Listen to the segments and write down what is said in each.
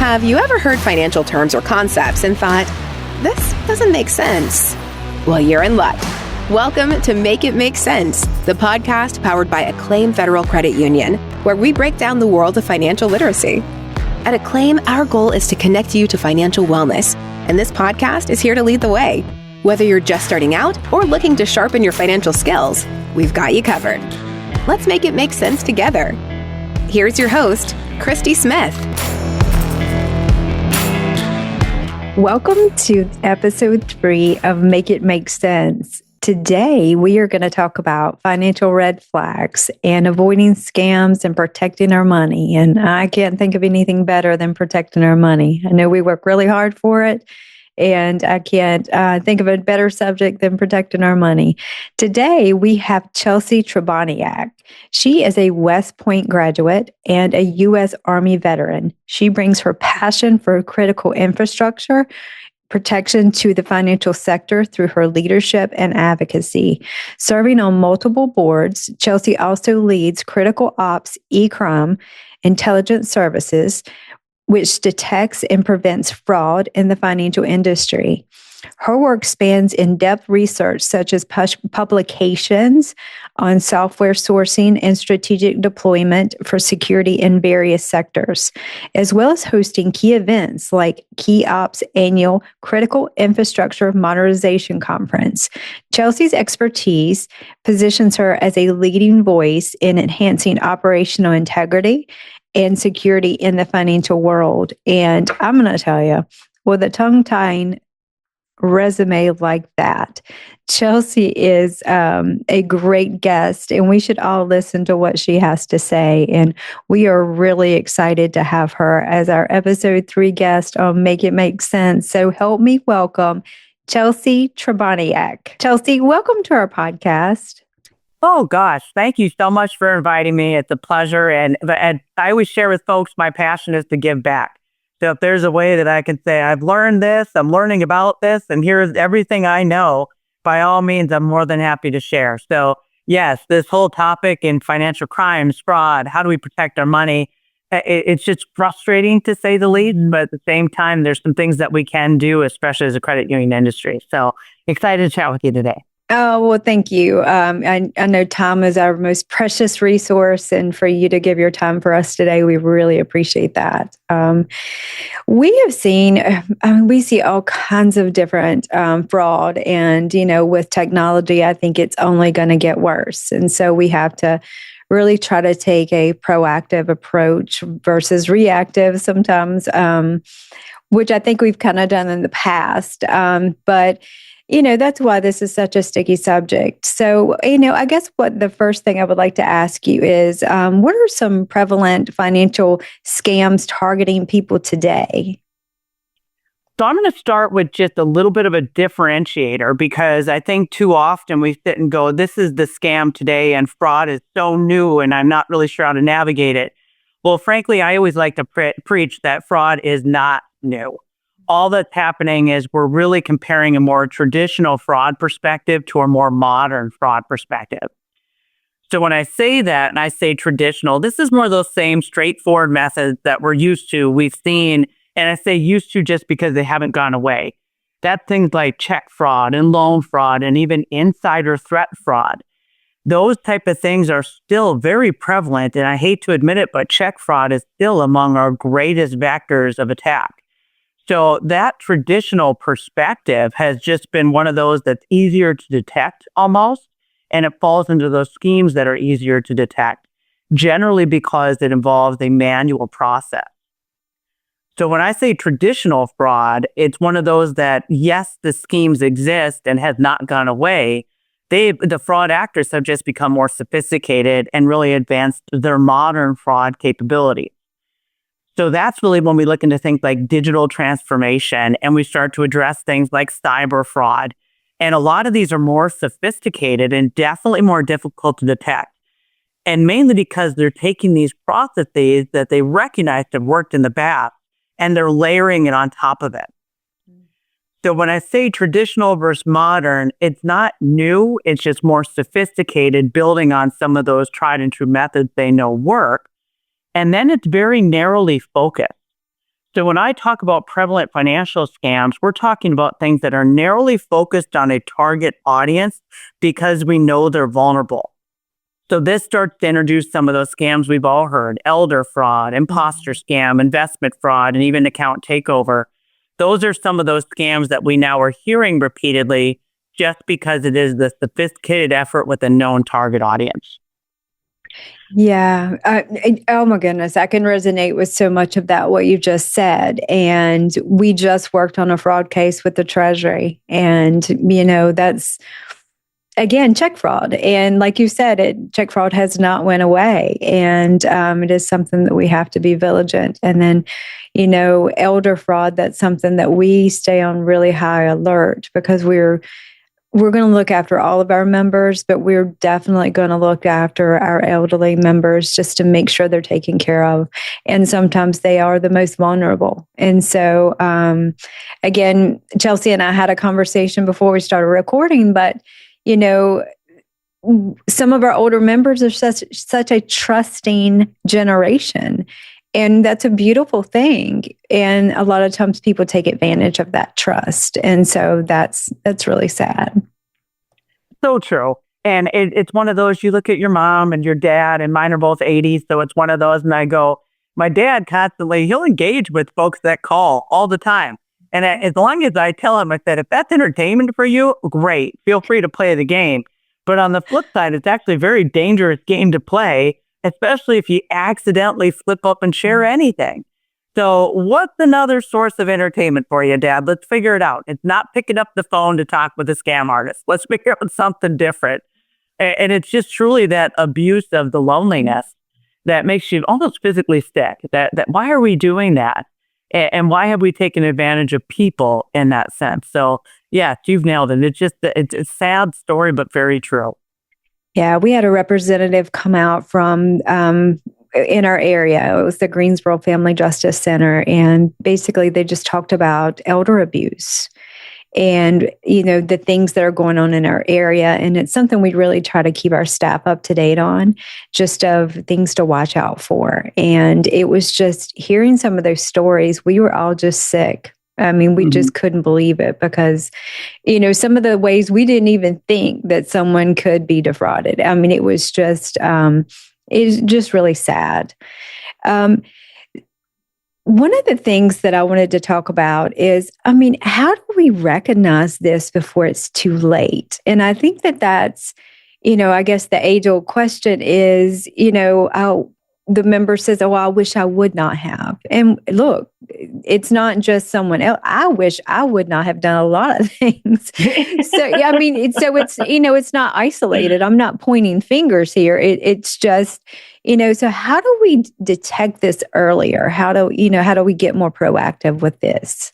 Have you ever heard financial terms or concepts and thought, this doesn't make sense? Well, you're in luck. Welcome to Make It Make Sense, the podcast powered by Acclaim Federal Credit Union, where we break down the world of financial literacy. At Acclaim, our goal is to connect you to financial wellness, and this podcast is here to lead the way. Whether you're just starting out or looking to sharpen your financial skills, we've got you covered. Let's make it make sense together. Here's your host, Christy Smith. Welcome to episode 3 of Make It Make Sense. Today, we are going to talk about financial red flags and avoiding scams and protecting our money. And I can't think of anything better than protecting our money. I know we work really hard for it, and I can't think of a better subject than protecting our money. Today, we have Chelsea Treboniak. She is a West Point graduate and a U.S. Army veteran. She brings her passion for critical infrastructure protection to the financial sector through her leadership and advocacy. Serving on multiple boards, Chelsea also leads Critical Ops (ECRM) intelligence services, which detects and prevents fraud in the financial industry. Her work spans in-depth research such as publications on software sourcing and strategic deployment for security in various sectors, as well as hosting key events like Key Ops Annual Critical Infrastructure Modernization Conference. Chelsea's expertise positions her as a leading voice in enhancing operational integrity and security in the financial world. And I'm going to tell you, with a tongue-tying resume like that, Chelsea is a great guest, and we should all listen to what she has to say. And we are really excited to have her as our episode 3 guest on Make It Make Sense. So help me welcome Chelsea Treboniak. Chelsea, welcome to our podcast. Oh, gosh. Thank you so much for inviting me. It's a pleasure. And I always share with folks, my passion is to give back. So if there's a way that I can say, I've learned this, I'm learning about this, and here's everything I know, by all means, I'm more than happy to share. So yes, this whole topic in financial crimes, fraud, how do we protect our money? It's just frustrating to say the least, but at the same time, there's some things that we can do, especially as a credit union industry. So excited to chat with you today. Oh, well, thank you. I know time is our most precious resource, and for you to give your time for us today, we really appreciate that. We have seen, we see all kinds of different fraud, and, with technology, I think it's only going to get worse. And so we have to really try to take a proactive approach versus reactive sometimes, which I think we've kind of done in the past. But that's why this is such a sticky subject. So, I guess what the first thing I would like to ask you is, what are some prevalent financial scams targeting people today? So I'm going to start with just a little bit of a differentiator, because I think too often we sit and go, this is the scam today and fraud is so new and I'm not really sure how to navigate it. Well, frankly, I always like to preach that fraud is not new. All that's happening is we're really comparing a more traditional fraud perspective to a more modern fraud perspective. So when I say that, and I say traditional, this is more of those same straightforward methods that we're used to, we've seen, and I say used to just because they haven't gone away. That's things like check fraud and loan fraud and even insider threat fraud. Those type of things are still very prevalent, and I hate to admit it, but check fraud is still among our greatest vectors of attack. So that traditional perspective has just been one of those that's easier to detect almost, and it falls into those schemes that are easier to detect, generally because it involves a manual process. So when I say traditional fraud, it's one of those that, yes, the schemes exist and has not gone away. The fraud actors have just become more sophisticated and really advanced their modern fraud capability. So that's really when we look into things like digital transformation and we start to address things like cyber fraud. And a lot of these are more sophisticated and definitely more difficult to detect. And mainly because they're taking these processes that they recognize have worked in the past and they're layering it on top of it. So when I say traditional versus modern, it's not new, it's just more sophisticated, building on some of those tried and true methods they know work. And then it's very narrowly focused. So when I talk about prevalent financial scams, we're talking about things that are narrowly focused on a target audience because we know they're vulnerable. So this starts to introduce some of those scams we've all heard: elder fraud, imposter scam, investment fraud, and even account takeover. Those are some of those scams that we now are hearing repeatedly just because it is the sophisticated effort with a known target audience. Yeah. Oh my goodness. I can resonate with so much of that, what you just said. And we just worked on a fraud case with the Treasury. And, that's, again, check fraud. And like you said, check fraud has not went away. And it is something that we have to be vigilant. And then, elder fraud, that's something that we stay on really high alert because we're going to look after all of our members, but we're definitely going to look after our elderly members just to make sure they're taken care of. And sometimes they are the most vulnerable. And so, again, Chelsea and I had a conversation before we started recording, but, some of our older members are such a trusting generation. And that's a beautiful thing. And a lot of times people take advantage of that trust. And so that's really sad. So true. And it's one of those, you look at your mom and your dad, and mine are both 80s. So it's one of those, and I go, my dad constantly, he'll engage with folks that call all the time. And as long as I tell him, I said, if that's entertainment for you, great, feel free to play the game. But on the flip side, it's actually a very dangerous game to play, especially if you accidentally slip up and share anything. So what's another source of entertainment for you, Dad? Let's figure it out. It's not picking up the phone to talk with a scam artist. Let's figure out something different. And it's just truly that abuse of the loneliness that makes you almost physically sick. That why are we doing that? And why have we taken advantage of people in that sense? So yeah, you've nailed it. It's a sad story, but very true. Yeah, we had a representative come out from in our area. It was the Greensboro Family Justice Center. And basically, they just talked about elder abuse and, the things that are going on in our area. And it's something we really try to keep our staff up to date on, just of things to watch out for. And it was just hearing some of those stories, we were all just sick. I mean, we just couldn't believe it because, some of the ways we didn't even think that someone could be defrauded. I mean, it's just really sad. One of the things that I wanted to talk about is, how do we recognize this before it's too late? And I think that's, I guess the age-old question is, the member says, oh, I wish I would not have. And look, it's not just someone else. I wish I would not have done a lot of things. So, it's, it's not isolated. I'm not pointing fingers here. It's just, so how do we detect this earlier? How do we get more proactive with this?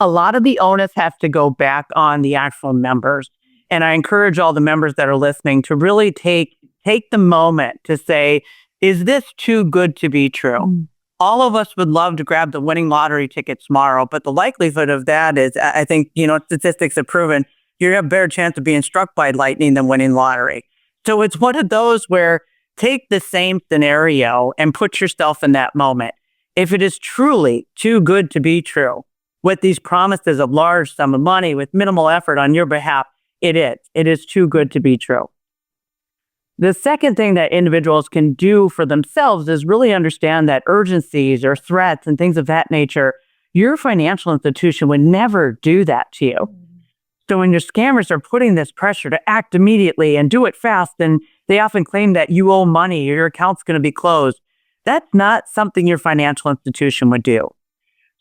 A lot of the onus has to go back on the actual members. And I encourage all the members that are listening to really take the moment to say, is this too good to be true? All of us would love to grab the winning lottery ticket tomorrow, but the likelihood of that is, I think, statistics have proven you have a better chance of being struck by lightning than winning lottery. So it's one of those where take the same scenario and put yourself in that moment. If it is truly too good to be true, with these promises of large sum of money with minimal effort on your behalf, it is. It is too good to be true. The second thing that individuals can do for themselves is really understand that urgencies or threats and things of that nature, your financial institution would never do that to you. So when your scammers are putting this pressure to act immediately and do it fast, and they often claim that you owe money or your account's going to be closed, that's not something your financial institution would do.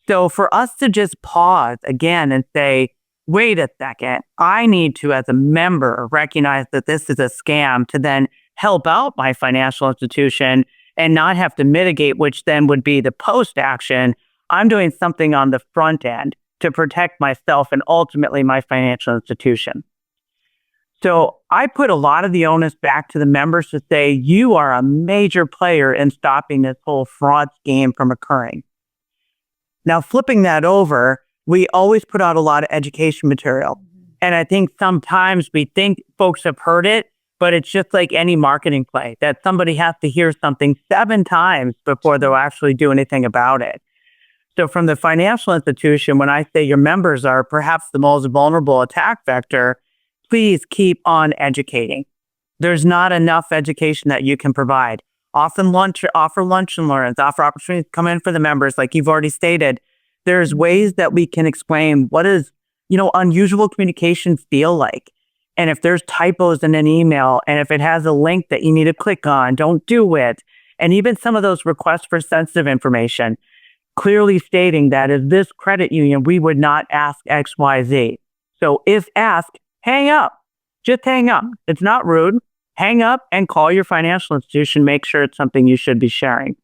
So for us to just pause again and say, wait a second, I need to, as a member, recognize that this is a scam to then help out my financial institution and not have to mitigate, which then would be the post action. I'm doing something on the front end to protect myself and ultimately my financial institution. So I put a lot of the onus back to the members to say, you are a major player in stopping this whole fraud scheme from occurring. Now, flipping that over, we always put out a lot of education material. And I think sometimes we think folks have heard it, but it's just like any marketing play that somebody has to hear something 7 times before they'll actually do anything about it. So from the financial institution, when I say your members are perhaps the most vulnerable attack vector, please keep on educating. There's not enough education that you can provide. Offer lunch and learns, offer opportunities to come in for the members, like you've already stated. There's ways that we can explain what is, unusual communication feel like. And if there's typos in an email, and if it has a link that you need to click on, don't do it. And even some of those requests for sensitive information, clearly stating that as this credit union, we would not ask XYZ. So if asked, hang up. Just hang up. It's not rude. Hang up and call your financial institution. Make sure it's something you should be sharing.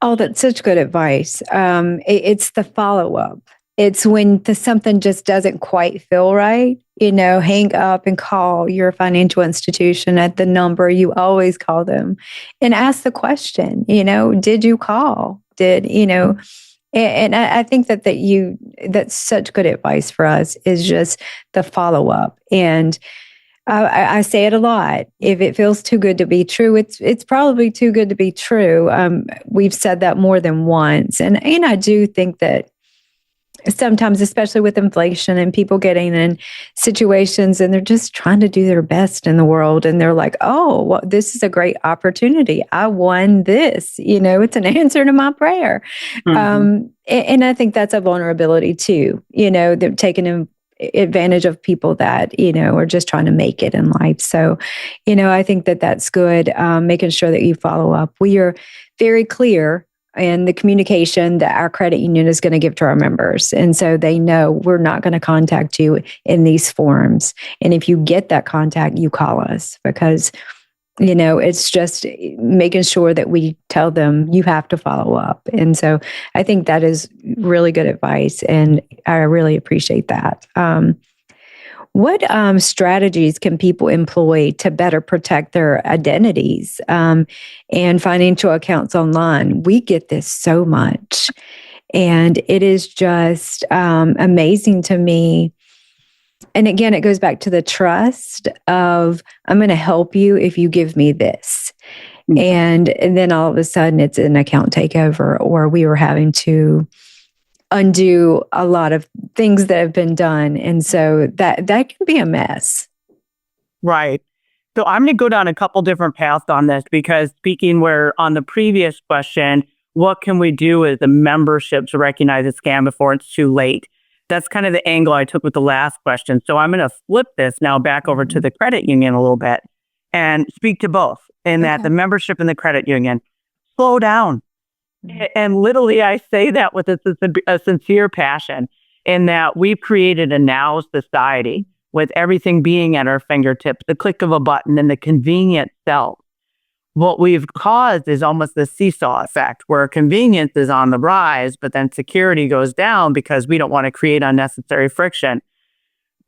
Oh, that's such good advice. It's the follow-up. It's when something just doesn't quite feel right, hang up and call your financial institution at the number you always call them and ask the question, did you call? And I think that's such good advice for us, is just the follow-up. And I say it a lot. If it feels too good to be true, it's probably too good to be true. We've said that more than once. And I do think that sometimes, especially with inflation and people getting in situations and they're just trying to do their best in the world. And they're like, oh, well, this is a great opportunity. I won this, it's an answer to my prayer. Mm-hmm. And I think that's a vulnerability too, they're taking advantage of people that, are just trying to make it in life. So, I think that that's good. Making sure that you follow up. We are very clear in the communication that our credit union is going to give to our members. And so they know we're not going to contact you in these forms. And if you get that contact, you call us, because, it's just making sure that we tell them you have to follow up. And so I think that is really good advice. And I really appreciate that. What strategies can people employ to better protect their identities and financial accounts online? We get this so much. And it is just amazing to me. And again, it goes back to the trust of, I'm going to help you if you give me this. Mm-hmm. And then all of a sudden it's an account takeover, or we were having to undo a lot of things that have been done. And so that can be a mess. Right. So I'm going to go down a couple different paths on this, because speaking where on the previous question, what can we do as a membership to recognize a scam before it's too late? That's kind of the angle I took with the last question. So I'm going to flip this now back over to the credit union a little bit and speak to both, in that the membership and the credit union, slow down. And literally, I say that with a sincere passion, in that we've created a now society with everything being at our fingertips, the click of a button and the convenient self. What we've caused is almost the seesaw effect, where convenience is on the rise, but then security goes down because we don't want to create unnecessary friction.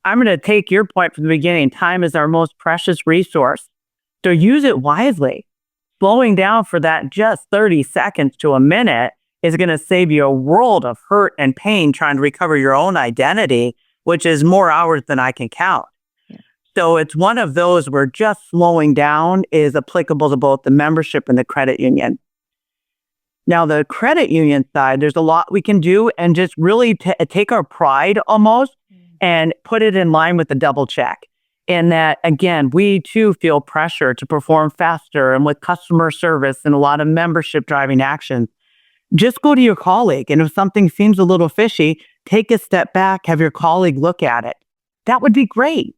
I'm going to take your point from the beginning. Time is our most precious resource. So use it wisely. Slowing down for that just 30 seconds to a minute is going to save you a world of hurt and pain trying to recover your own identity, which is more hours than I can count. Yeah. So it's one of those where just slowing down is applicable to both the membership and the credit union. Now, the credit union side, there's a lot we can do, and just really take our pride almost and put it in line with the double check. In that, again, we too feel pressure to perform faster and with customer service and a lot of membership driving actions. Just go to your colleague, and if something seems a little fishy, take a step back, have your colleague look at it. That would be great.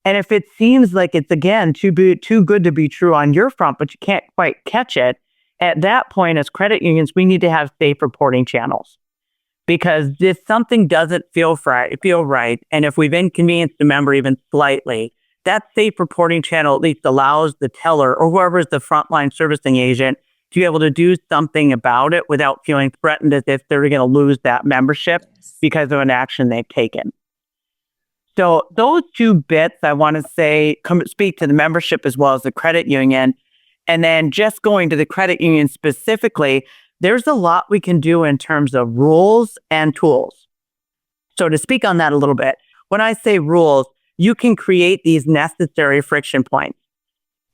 And if it seems like it's, again, too good to be true on your front, but you can't quite catch it, at that point, as credit unions, we need to have safe reporting channels. Because if something doesn't feel right, and if we've inconvenienced the member even slightly, that safe reporting channel at least allows the teller or whoever is the frontline servicing agent to be able to do something about it without feeling threatened as if they're going to lose that membership because of an action they've taken. So those two bits I want to say speak to the membership as well as the credit union. And then just going to the credit union specifically, there's a lot we can do in terms of rules and tools. So to speak on that a little bit, when I say rules, you can create these necessary friction points.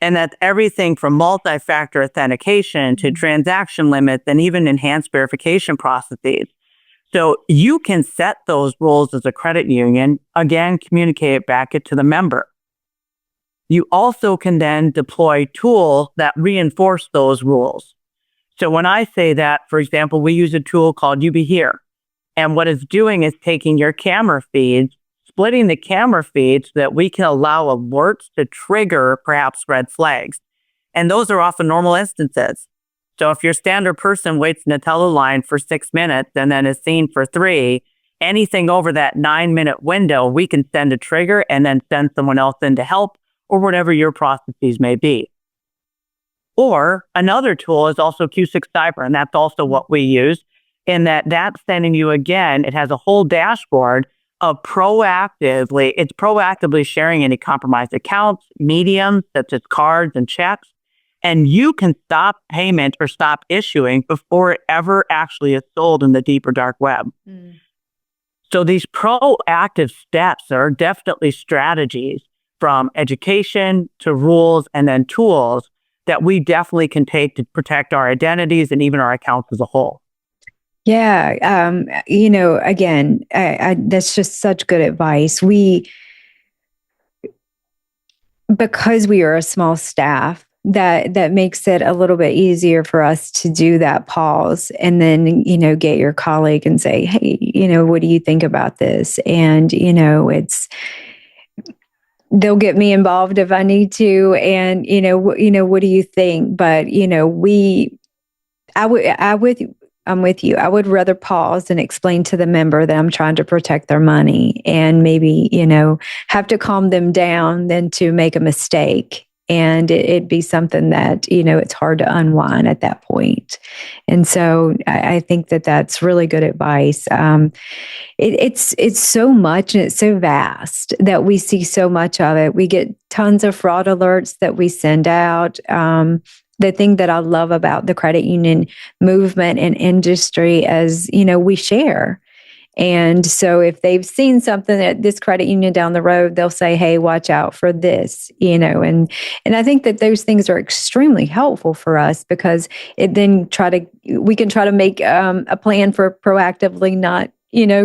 And that's everything from multi-factor authentication to transaction limits and even enhanced verification processes. So you can set those rules as a credit union, again, communicate it back to the member. You also can then deploy tools that reinforce those rules. So when I say that, for example, we use a tool called You Be Here. And what it's doing is taking your camera feeds, splitting the camera feeds so that we can allow alerts to trigger perhaps red flags. And those are often normal instances. So if your standard person waits in a teleline for 6 minutes and then is seen for 3, anything over that 9-minute window, we can send a trigger and then send someone else in to help, or whatever your processes may be. Or another tool is also Q6 Cyber, and that's also what we use, in that that's sending you, again, it has a whole dashboard of it's proactively sharing any compromised accounts, mediums, such as cards and checks, and you can stop payment or stop issuing before it ever actually is sold in the deep or dark web. So these proactive steps are definitely strategies, from education to rules and then tools, that we definitely can take to protect our identities and even our accounts as a whole. Yeah. Again, that's just such good advice. Because we are a small staff, that makes it a little bit easier for us to do that pause and then, get your colleague and say, hey, what do you think about this? And, they'll get me involved if I need to. And, what do you think? But, I'm with you. I would rather pause and explain to the member that I'm trying to protect their money and maybe, have to calm them down than to make a mistake. And it'd be something that, it's hard to unwind at that point. And so I think that that's really good advice. It's so much and it's so vast that we see so much of it. We get tons of fraud alerts that we send out. The thing that I love about the credit union movement and industry is, we share. And so if they've seen something at this credit union down the road, they'll say, hey, watch out for this, and I think that those things are extremely helpful for us because it then we can try to make a plan for proactively not,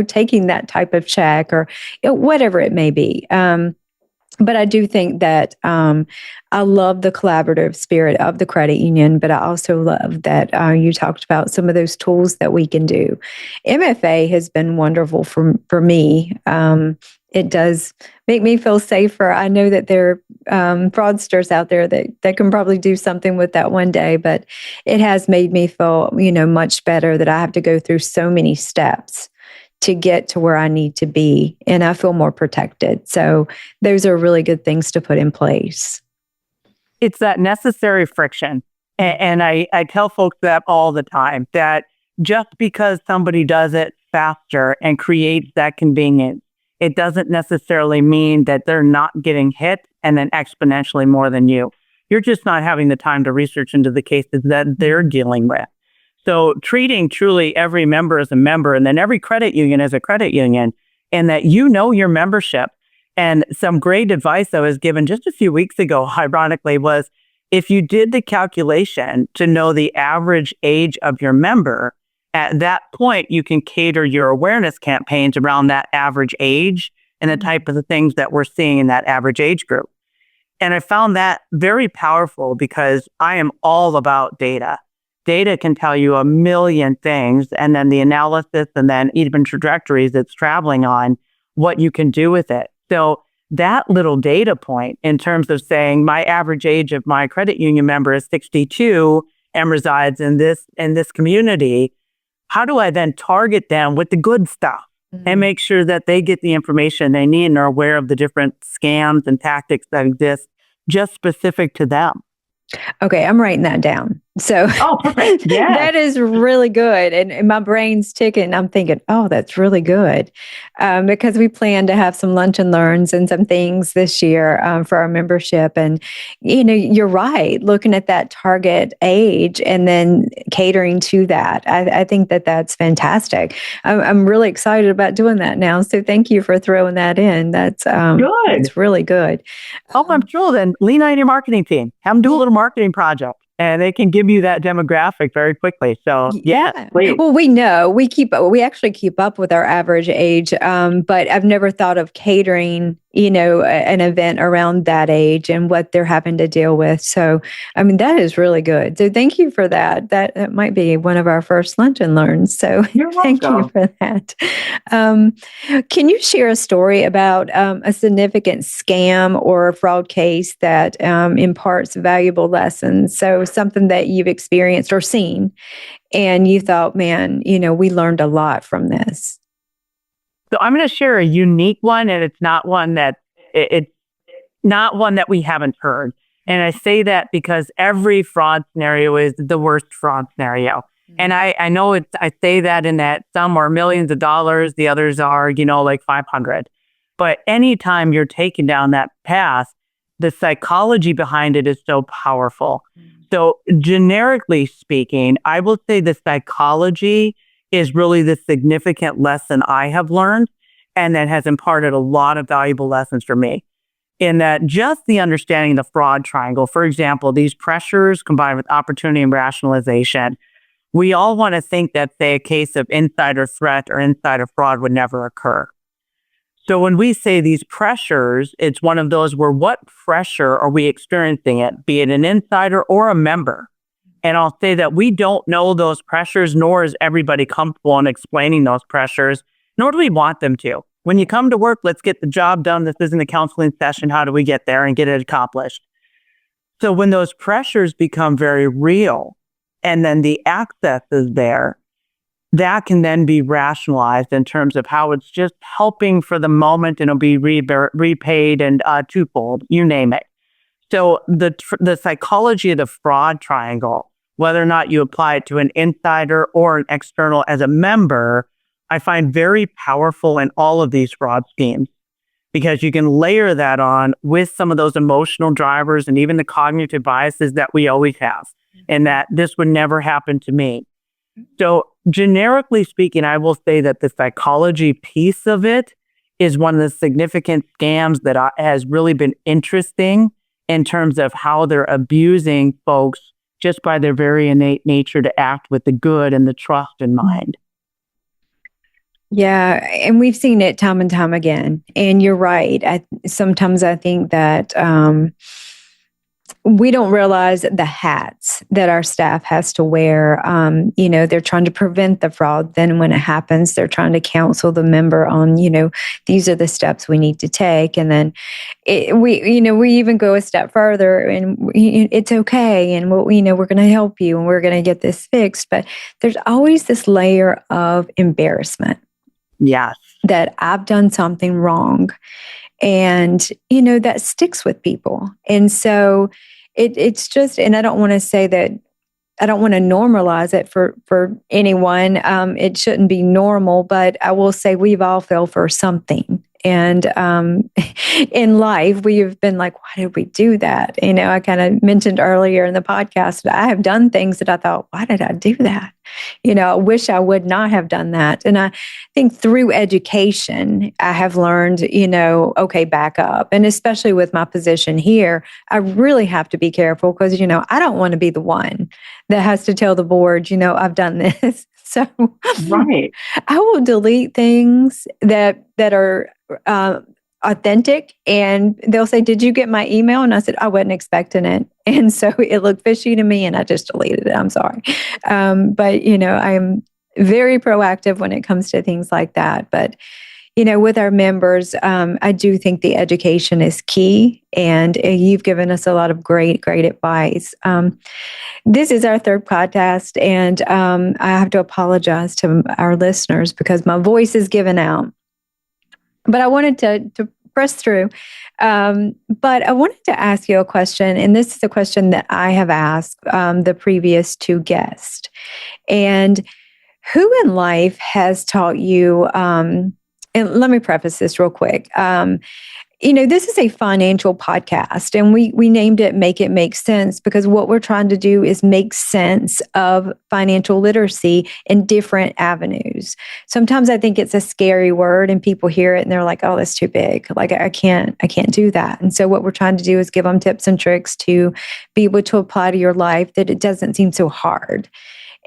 taking that type of check or whatever it may be. But I do think that I love the collaborative spirit of the credit union, but I also love that you talked about some of those tools that we can do. MFA has been wonderful for me. It does make me feel safer. I know that there are fraudsters out there that can probably do something with that one day, but it has made me feel, much better that I have to go through so many steps to get to where I need to be, and I feel more protected. So those are really good things to put in place. It's that necessary friction. And I tell folks that all the time, that just because somebody does it faster and creates that convenience, it doesn't necessarily mean that they're not getting hit and then exponentially more than you. You're just not having the time to research into the cases that they're dealing with. So treating truly every member as a member, and then every credit union as a credit union, and that your membership. And some great advice I was given just a few weeks ago, ironically, was if you did the calculation to know the average age of your member, at that point, you can cater your awareness campaigns around that average age and the type of the things that we're seeing in that average age group. And I found that very powerful because I am all about data. Data can tell you a million things, and then the analysis and then even trajectories it's traveling on, what you can do with it. So that little data point in terms of saying my average age of my credit union member is 62 and resides in this community, how do I then target them with the good stuff and make sure that they get the information they need and are aware of the different scams and tactics that exist just specific to them? Okay, I'm writing that down. So perfect. Yeah. That is really good. And my brain's ticking. I'm thinking, oh, that's really good. Because we plan to have some lunch and learns and some things this year for our membership. And, you're right. Looking at that target age and then catering to that. I think that that's fantastic. I'm really excited about doing that now. So thank you for throwing that in. That's good. It's really good. I'm sure then lean on your marketing team. Have them do a little marketing project. and they can give you that demographic very quickly. So yeah, please. Well, we actually keep up with our average age, but I've never thought of catering, an event around that age and what they're having to deal with. So, I mean, that is really good. So thank you for that. That might be one of our first lunch and learns. So thank you for that. Can you share a story about a significant scam or a fraud case that imparts valuable lessons? So something that you've experienced or seen and you thought, man, we learned a lot from this. So I'm going to share a unique one, and it's not one that we haven't heard. And I say that because every fraud scenario is the worst fraud scenario. And I know I say that in that some are millions of dollars, the others are, like 500. But anytime you're taking down that path, the psychology behind it is so powerful. So generically speaking, I will say the psychology is really the significant lesson I have learned, and that has imparted a lot of valuable lessons for me. In that just the understanding of the fraud triangle, for example, these pressures combined with opportunity and rationalization, we all want to think that, say, a case of insider threat or insider fraud would never occur. So when we say these pressures, it's one of those where what pressure are we experiencing it, be it an insider or a member? And I'll say that we don't know those pressures, nor is everybody comfortable in explaining those pressures, nor do we want them to. When you come to work, let's get the job done. This isn't a counseling session. How do we get there and get it accomplished? So when those pressures become very real, and then the access is there, that can then be rationalized in terms of how it's just helping for the moment and it'll be repaid and twofold, you name it. So the psychology of the fraud triangle, whether or not you apply it to an insider or an external as a member, I find very powerful in all of these fraud schemes, because you can layer that on with some of those emotional drivers and even the cognitive biases that we always have, and that this would never happen to me. So generically speaking, I will say that the psychology piece of it is one of the significant scams that has really been interesting in terms of how they're abusing folks just by their very innate nature to act with the good and the trust in mind. Yeah, and we've seen it time and time again. And you're right. Sometimes I think that we don't realize the hats that our staff has to wear. They're trying to prevent the fraud. Then when it happens, they're trying to counsel the member on, these are the steps we need to take. And then we even go a step further and it's okay. And we're going to help you and we're going to get this fixed. But there's always this layer of embarrassment. Yes. That I've done something wrong. And, that sticks with people. And so it's just, and I don't want to say that, I don't want to normalize it for anyone. It shouldn't be normal, but I will say we've all fell for something. And in life, we have been like, why did we do that? I kind of mentioned earlier in the podcast that I have done things that I thought, why did I do that? I wish I would not have done that. And I think through education, I have learned, okay, back up. And especially with my position here, I really have to be careful because, I don't want to be the one that has to tell the board, I've done this. So right. I will delete things that are authentic, and they'll say, did you get my email? And I said, I wasn't expecting it. And so it looked fishy to me and I just deleted it. I'm sorry. But I'm very proactive when it comes to things like that. But, with our members, I do think the education is key, and you've given us a lot of great, great advice. This is our third podcast, and I have to apologize to our listeners because my voice is given out. But I wanted to press through. But I wanted to ask you a question, and this is a question that I have asked the previous two guests. And who in life has taught you, and let me preface this real quick. this is a financial podcast, and we named it Make It Make Sense because what we're trying to do is make sense of financial literacy in different avenues. Sometimes I think it's a scary word and people hear it and they're like, oh, that's too big. Like, I can't do that. And so what we're trying to do is give them tips and tricks to be able to apply to your life that it doesn't seem so hard.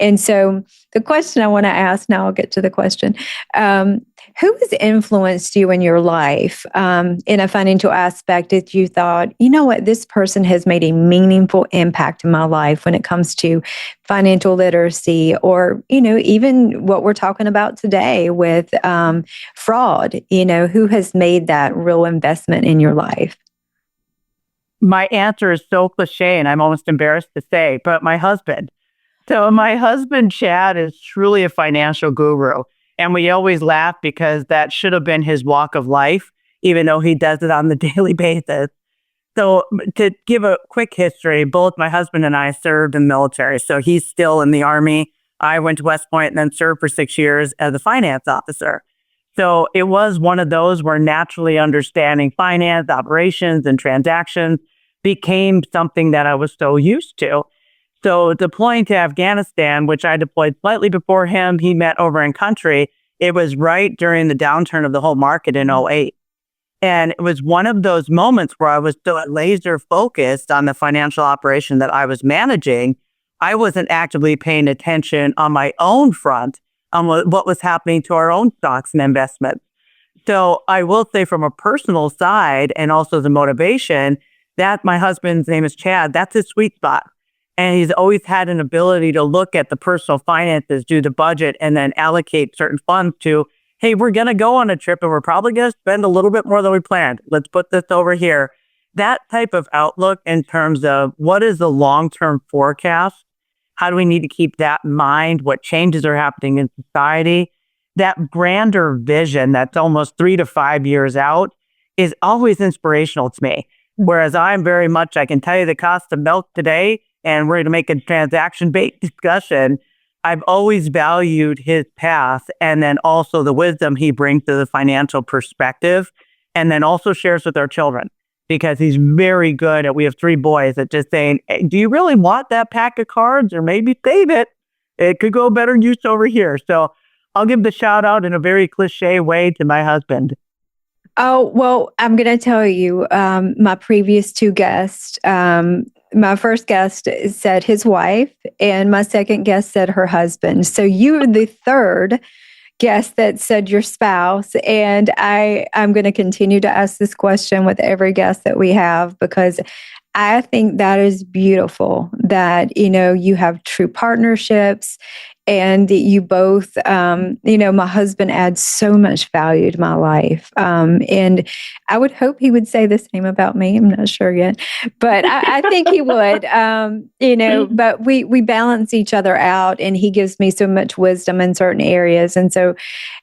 And so the question I want to ask, now I'll get to the question, who has influenced you in your life in a financial aspect that you thought, you know what, this person has made a meaningful impact in my life when it comes to financial literacy, or, even what we're talking about today with fraud, who has made that real investment in your life? My answer is so cliche, and I'm almost embarrassed to say, but my husband. So my husband, Chad, is truly a financial guru. And we always laugh because that should have been his walk of life, even though he does it on the daily basis. So to give a quick history, both my husband and I served in the military. So he's still in the Army. I went to West Point and then served for 6 years as a finance officer. So it was one of those where naturally understanding finance, operations, and transactions became something that I was so used to. So deploying to Afghanistan, which I deployed slightly before him, he met over in country. It was right during the downturn of the whole market in 2008. And it was one of those moments where I was so laser focused on the financial operation that I was managing. I wasn't actively paying attention on my own front on what was happening to our own stocks and investments. So I will say from a personal side and also the motivation that my husband's name is Chad, that's his sweet spot. And he's always had an ability to look at the personal finances, do the budget, and then allocate certain funds to, hey, we're going to go on a trip and we're probably going to spend a little bit more than we planned. Let's put this over here. That type of outlook in terms of what is the long-term forecast? How do we need to keep that in mind? What changes are happening in society? That grander vision that's almost 3 to 5 years out is always inspirational to me. Whereas I'm very much, I can tell you the cost of milk today, and we're going to make a transaction-based discussion. I've always valued his path and then also the wisdom he brings to the financial perspective, and then also shares with our children because he's very good at, we have 3 boys, at just saying, hey, do you really want that pack of cards, or maybe save it? It could go better use over here. So I'll give the shout out in a very cliche way to my husband. Oh, well, I'm going to tell you, my previous 2 guests, my first guest said his wife, and my second guest said her husband. So you are the third guest that said your spouse. And I'm going to continue to ask this question with every guest that we have, because I think that is beautiful that, you have true partnerships and that you both, my husband adds so much value to my life. And I would hope he would say the same about me. I'm not sure yet, but I think he would, but we balance each other out, and he gives me so much wisdom in certain areas. And so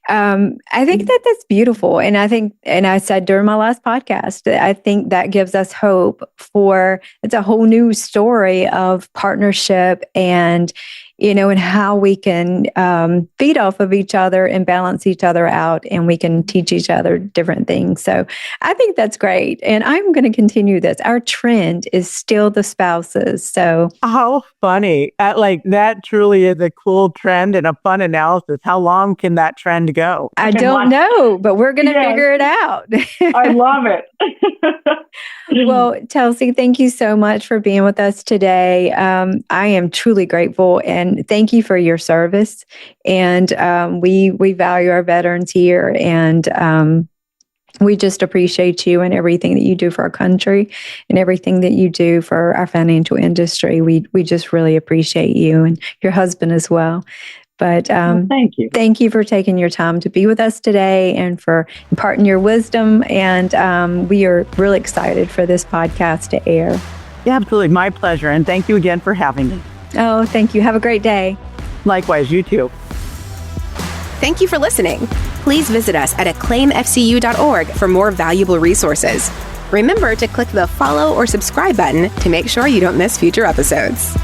I think that that's beautiful. And I think, and I said during my last podcast, I think that gives us hope for, it's a whole new story of partnership and, and how we can feed off of each other and balance each other out, and we can teach each other different things. So I think that's great. And I'm going to continue this. Our trend is still the spouses. So how funny. That truly is a cool trend and a fun analysis. How long can that trend go? I don't know, but we're going to figure it out. I love it. Well, Chelsea, thank you so much for being with us today. I am truly grateful, and thank you for your service. And we value our veterans here, and we just appreciate you and everything that you do for our country and everything that you do for our financial industry. We just really appreciate you and your husband as well. But thank you. Thank you for taking your time to be with us today and for imparting your wisdom. And we are really excited for this podcast to air. Yeah, absolutely. My pleasure. And thank you again for having me. Oh, thank you. Have a great day. Likewise, you too. Thank you for listening. Please visit us at acclaimfcu.org for more valuable resources. Remember to click the follow or subscribe button to make sure you don't miss future episodes.